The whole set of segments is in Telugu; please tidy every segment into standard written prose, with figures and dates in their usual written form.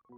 To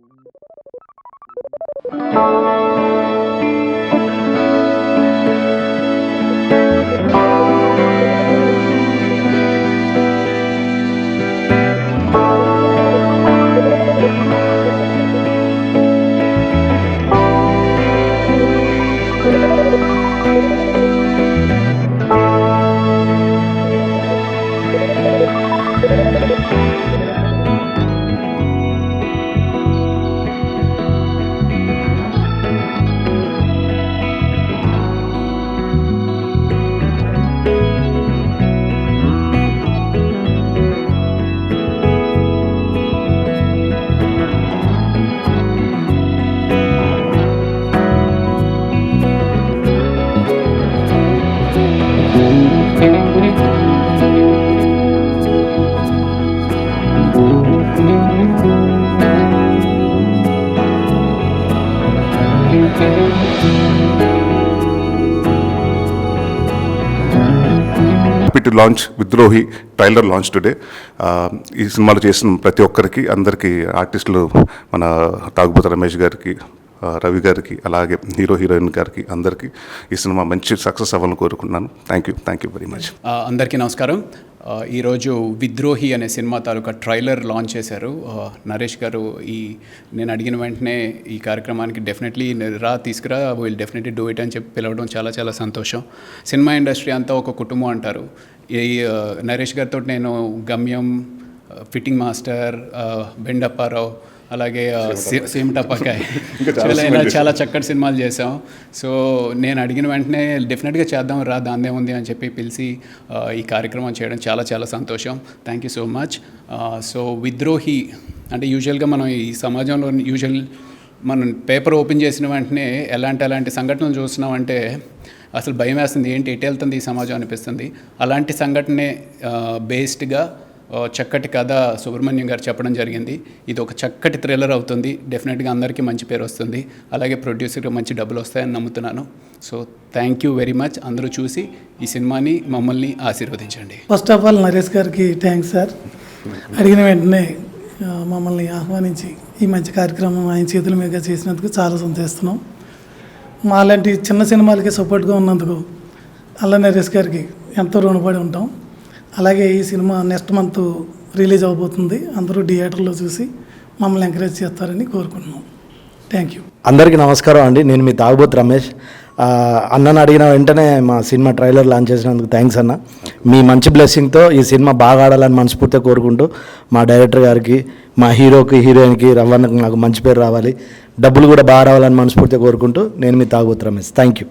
launch Vidrohi trailer launch today. ఈ సినిమాలో చేసిన ప్రతి ఒక్కరికి అందరికీ ఆర్టిస్టులు మన తాగుబోతు రమేష్ గారికి, రవి గారికి, అలాగే హీరోయిన్ గారికి అందరికీ ఈ సినిమా మంచి సక్సెస్ అవ్వాలని కోరుకుంటున్నాను. Thank you very much. అందరికీ నమస్కారం. ఈరోజు విద్రోహి అనే సినిమా తాలూకా ట్రైలర్ లాంచ్ చేశారు నరేష్ గారు. నేను అడిగిన వెంటనే ఈ కార్యక్రమానికి డెఫినెట్లీ తీసుకురా, విల్ డెఫినెట్లీ డూ ఇట్ అని చెప్పి పిలవడం చాలా సంతోషం. సినిమా ఇండస్ట్రీ అంతా ఒక కుటుంబం అంటారు. ఈ నరేష్ గారితో నేను గమ్యం, ఫిట్టింగ్ మాస్టర్, బెండప్పారావు, అలాగే సేమ్ టపాకాయ్ చాలా చక్కటి సినిమాలు చేసాం. సో నేను అడిగిన వెంటనే డెఫినెట్గా చేద్దాం రా, దాందే ఉంది అని చెప్పి పిలిచి ఈ కార్యక్రమం చేయడం చాలా సంతోషం. Thank you so much. So విద్రోహి అంటే యూజువల్గా మనం ఈ సమాజంలో మనం పేపర్ ఓపెన్ చేసిన వెంటనే ఎలాంటి సంఘటనలు చూస్తున్నామంటే అసలు భయం వేస్తుంది, ఏంటి ఎటు వెళ్తుంది ఈ సమాజం అనిపిస్తుంది. అలాంటి సంఘటనే బేస్డ్గా చక్కటి కథ సుబ్రహ్మణ్యం గారు చెప్పడం జరిగింది. ఇది ఒక చక్కటి థ్రిల్లర్ అవుతుంది. డెఫినెట్గా అందరికీ మంచి పేరు వస్తుంది, అలాగే ప్రొడ్యూసర్గా మంచి డబ్బులు వస్తాయని నమ్ముతున్నాను. So thank you very much. అందరూ చూసి ఈ సినిమాని మమ్మల్ని ఆశీర్వదించండి. ఫస్ట్ ఆఫ్ ఆల్ నరేష్ గారికి థ్యాంక్స్ సార్. అడిగిన వెంటనే మమ్మల్ని ఆహ్వానించి ఈ మంచి కార్యక్రమం ఆయన చేతుల మీదుగా చేసినందుకు చాలా సంతోషిస్తున్నాం. మాలాంటి చిన్న సినిమాలకి సపోర్ట్గా ఉన్నందుకు అల్ల నరేష్ గారికి ఎంతో రుణపడి ఉంటాం. అలాగే ఈ సినిమా నెక్స్ట్ మంత్ రిలీజ్ అవబోతుంది. అందరూ థియేటర్లో చూసి మమ్మల్ని ఎంకరేజ్ చేస్తారని కోరుకుంటున్నాం. Thank you. అందరికీ నమస్కారం అండి. నేను మీ తాగుబోతు రమేష్. అన్నను అడిగిన వెంటనే మా సినిమా ట్రైలర్ లాంచ్ చేసినందుకు థ్యాంక్స్ అన్న. మీ మంచి బ్లెస్సింగ్తో ఈ సినిమా బాగా ఆడాలని మనస్ఫూర్తిగా కోరుకుంటూ మా డైరెక్టర్ గారికి, మా హీరోకి, హీరోయిన్కి, రవ్వన్నకు నాకు మంచి పేరు రావాలి, డబ్బులు కూడా బాగా రావాలని మనస్ఫూర్తిగా కోరుకుంటూ నేను మీ తాగుబోతు రమేష్. Thank you.